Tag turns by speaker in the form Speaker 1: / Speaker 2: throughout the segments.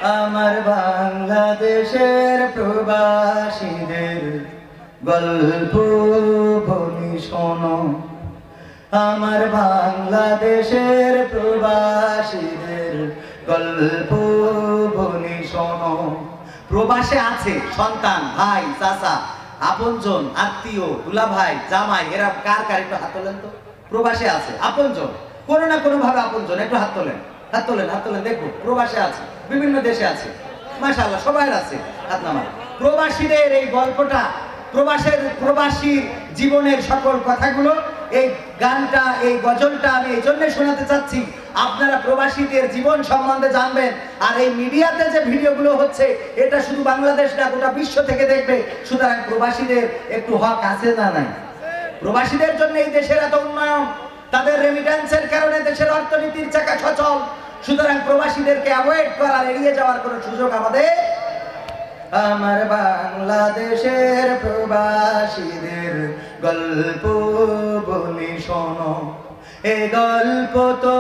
Speaker 1: আমার বাংলাদেশের প্রবাসীদের গল্প বলি শোনো। আমার বাংলাদেশের প্রবাসীদের গল্প বলি শোনো। প্রবাসে আছে সন্তান, ভাই, চাচা, আপনজন, আত্মীয়, দুলা ভাই, জামাই, এরা কার কার একটু হাত তোলেন তো। প্রবাসে আছে আপনজন, কোনো না কোনো ভাবে আপনজন, একটু হাত তোলেন, হাত তোলেন, হাত তোলেন। দেখো প্রবাসে আছে, বিভিন্ন দেশে আছে, মাশাআল্লাহ সবাই আছে, হাত নামান। প্রবাসীদের এই গল্পটা, প্রবাসীর জীবনের সকল কথাগুলো, এই গানটা, এই গজলটা আমি এই জন্য শোনাতে চাচ্ছি, আপনারা প্রবাসীদের জীবন সম্বন্ধে জানবেন। আর এই মিডিয়াতে যে ভিডিওগুলো হচ্ছে, এটা শুধু বাংলাদেশ না, গোটা বিশ্ব থেকে দেখবে। সুতরাং প্রবাসীদের একটু হক আছে না নাই? প্রবাসীদের জন্য এই দেশের এত উন্নয়ন, তাদের রেমিটেন্সের কারণে দেশের অর্থনীতির চাকা সচল। সুতরাং প্রবাসীদেরকে অ্যাভয়েড করার, এড়িয়ে যাওয়ার কোনো সুযোগ আমাদের। আমার বাংলাদেশের প্রবাসীদের গল্প বলি শোনো। এই গল্প তো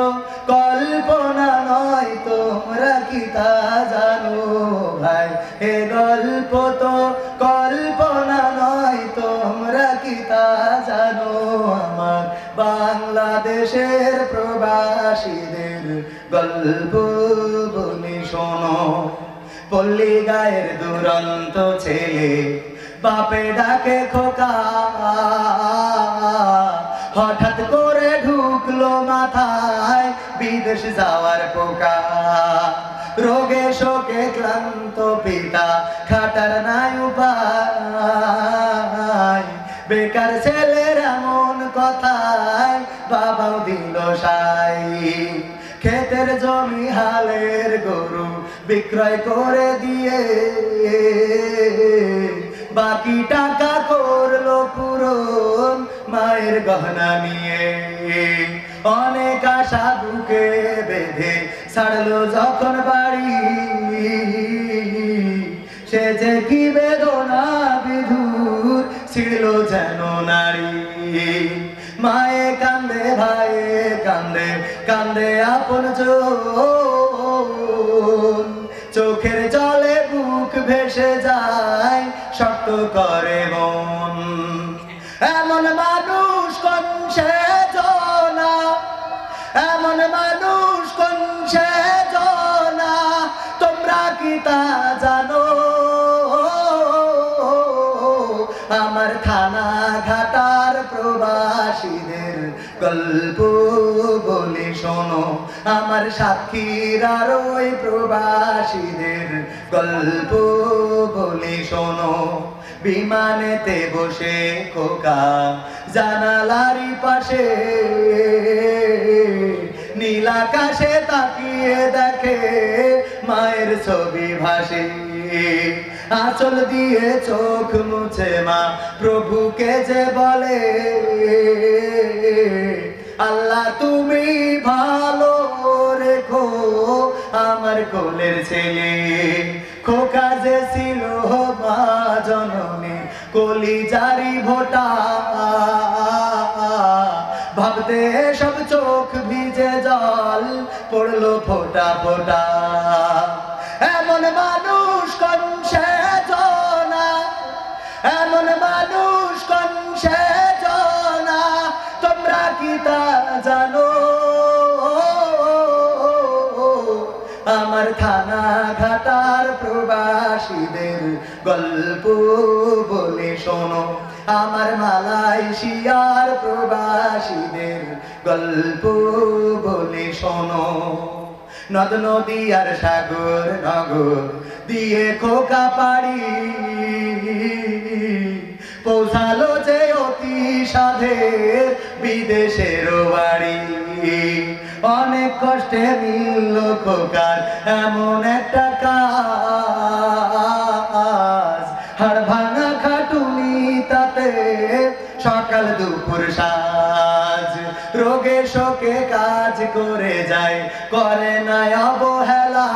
Speaker 1: কল্পনা নয়, তোমরা কি তা জানো ভাই? এ গল্প তো কল্পনা নয়, তোমরা কি তা জানো? আমার বাংলাদেশের প্রবাসীদের গল্প বলি শোনো। পল্লী গায়ের দুরন্ত ছেলে, বাপে ডাকে খোকা, হঠাৎ করে ঢুকলো মাথায় বিদেশ যাওয়ার পোকা। রোগে শোকে ক্লান্ত পিতা, খাটার নাই উপায়, বেকার ছেলের এমন কথায় বাবাও দিল সাই। ক্ষেতের জমি, হালের গরু বিক্রয় করে দিয়ে বাকি টাকা করলো পূরণ মায়ের গহনা নিয়ে। অনেক আশা বুকে বেঁধে ছাড়লো যখন বাড়ি, সে যে কি বেদনা বিধুর ছিড়ল যেন নারী। মায়ে কান্দে, ভাইয়ে কান্দে, কান্দে আপনজন, চোখের জলে বুক ভেসে যায়, শক্ত করে মন। এমন মানুষ কোন সেজনা, এমন মানুষ কোন সেজনা, তোমরা কি তা জানো? আমার থানা ঘাটার প্রবাসীদের গল্প বলি শোনো। আমার সাক্ষীর আর ওই প্রবাসীদের গল্প বলি শোনো। বিমানেতে বসে খোকা জানালারি পাশে, নীল আকাশে তাকিয়ে দেখে মায়ের ছবি ভাসে। আঁচল দিয়ে চোখ মুছে মা প্রভুকে যে বলে, আল্লাহ তুমি ভালো রেখো আমার কোলের ছেলে। খোকা যে ছিল মা জননী কলিজারি ভোটা, ভাবতে সব চোখ ভিজে জল পড়লো ফোটা ফোটা। এমন মানুষ কোন সেজনা, এমন মানুষ কোন সেজনা, তোমরা কি তা জানো? আমার থানা ঘাটার প্রবাসীদের গল্প বলে শোনো। আমার মালয়েশিয়ার প্রবাসীদের গল্প বলে শোনো। নদ নদী আর সাগর নগর দিয়ে খোকা পাড়ি, পৌঁছালো যে অতি সাধের বিদেশের বাড়ি। অনেক কষ্টে মিলল খোকার এমন একটা কাজ, হাড় ভাঙা খাটুনি তাতে সকাল দুপুর সাজ। রোগে শোকে কাজ করে যায়, করে না অবহেলা,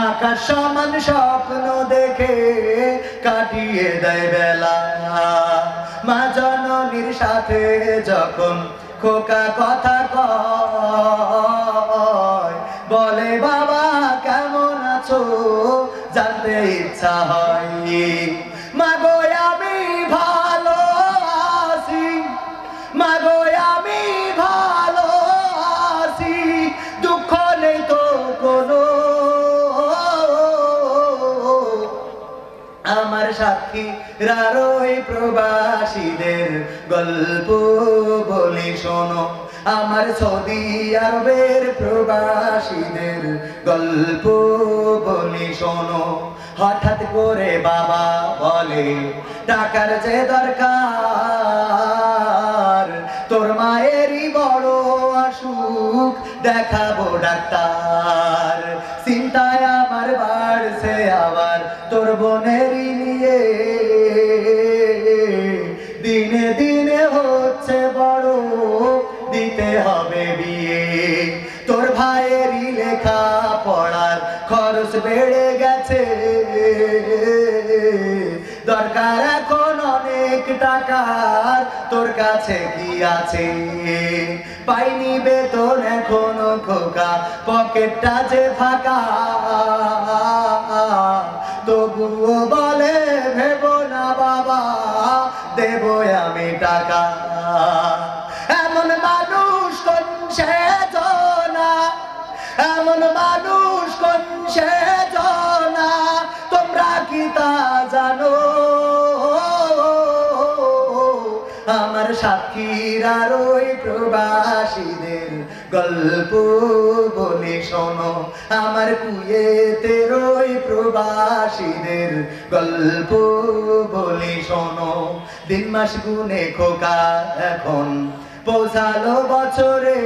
Speaker 1: আকাশ সমান স্বপ্ন দেখে কাটিয়ে দেয় বেলা। মা জননীর সাথে যখন খোকা কথা কয়, বলে বলে বাবা কেমন আছো জানতে ইচ্ছা হয়। মাগো আমি ভালো আছি, মাগো আমি ভালো আছি, দুঃখ নেই তো কোনো। আমার সাথীরা ওই প্রবাসীদের গল্প বলি শোনো, আমার সৌদি আরবের প্রবাসীদের গল্প বলি শোনো। হঠাৎ করে বাবা বলে টাকার যে দরকার, তোর মায়েরই বড় অসুখ দেখাবো ডাক্তার। চিন্তায় আমার বাড়ছে আবার তোর বোনেরই নিয়ে, দিনে দিনে হচ্ছে বড় দিতে হবে বিয়ে। তোর ভাইয়েরই লেখা পড়ার খরচ বেড়ে গেছে, দরকার এখন অনেক টাকার, তোর কাছে কি আছে? পাইনি বেতন এখনো খোকা, পকেটটা যে ফাঁকা, তবুও বলে ভেবো না বাবা দেব আমি টাকা। এমন মানুষ কোন সেজনা, এমন মানুষ কোন সেজনা, তোমরা কি তা জানো? আমার সাক্ষীরা ওই প্রবাসীদের গল্প বলি শোনো, আমার কুয়েতের ওই প্রবাসীদের গল্প বলি শোনো। দিন মাস গুনে খোকা এখন পৌঁছালো বছরে,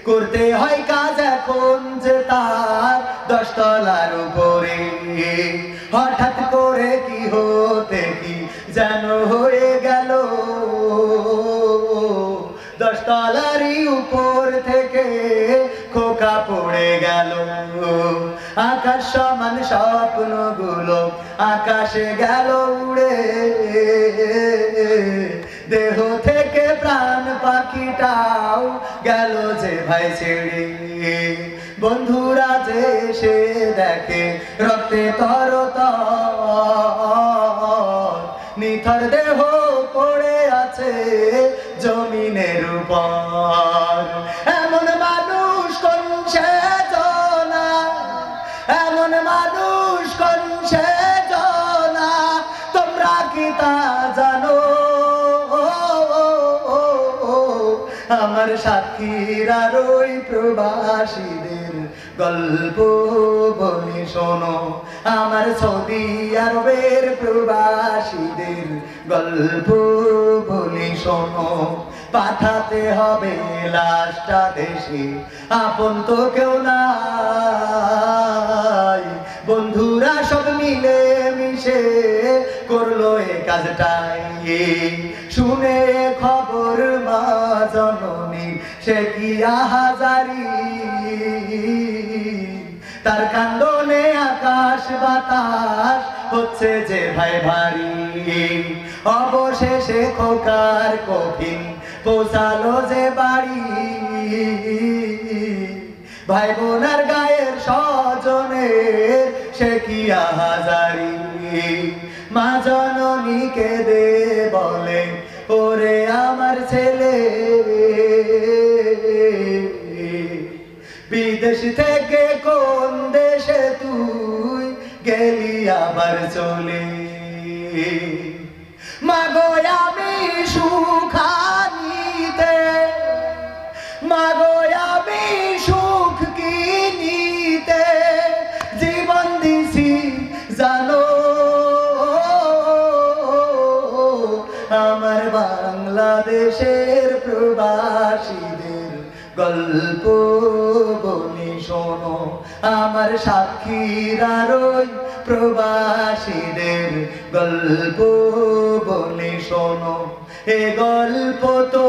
Speaker 1: করতে হয় কাজ এখন যে তার 10 তলার উপরে। হঠাৎ করে কি হতে কি যেন হয়ে গেল, 10 তলারই উপর থেকে খোকা পড়ে গেল। আকাশ সমান স্বপ্নগুলো আকাশে গেল উড়ে, দেহ থেকে প্রাণ পাখিটাও গেল যে ভাই ছেড়ে। বন্ধুরা যে এসে দেখে রক্তে তরতর, নিথর দেহ পড়ে আছে জমিনের উপর। এমন মানুষ কোন সেজনা, এমন মানুষ কোন সেজনা, তোমরা কি তা জানো? আমার সাথীরা ওই প্রবাসীদের গল্প বলি শোনো, আমার সৌদি আরবের প্রবাসীদের গল্প বলি শোনো। পাঠাতে হবে লাশটা দেশে, আপন তো কেউ নাই, বন্ধুরা সব মিলে মিশে করলো এ কাজটাই। শুনে খবর মা জননী সে কি আহাজারি, তার কান্দনে আকাশ বাতাস হচ্ছে যে ভাই ভারী। অবশেষে খোকার কফিন পৌঁছালো যে বাড়ি, ভাই বোনার গায়ের স্বজনের সে কি আহাজারি। মা জননীকে দে বলে ওরে আমার ছেলে, বিদেশ থেকে কোন দেশে তুই গেলি আবার চলে। মাগো আমি সুখানিতে, মাগো আমি সুখ কিনিতে জীবন দিছি জানো। আমার বাংলাদেশের প্রবাসীদের গল্প বলি শোনো, আমার সাক্ষীরা ওই প্রবাসীদের গল্প বলি শোনো। এ গল্প তো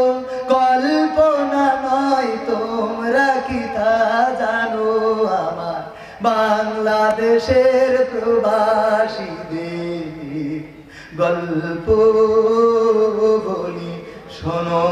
Speaker 1: কল্পনা নয়, তোমরা কি তা জানো? আমার বাংলাদেশের প্রবাসীদের গল্প বলি শোনো।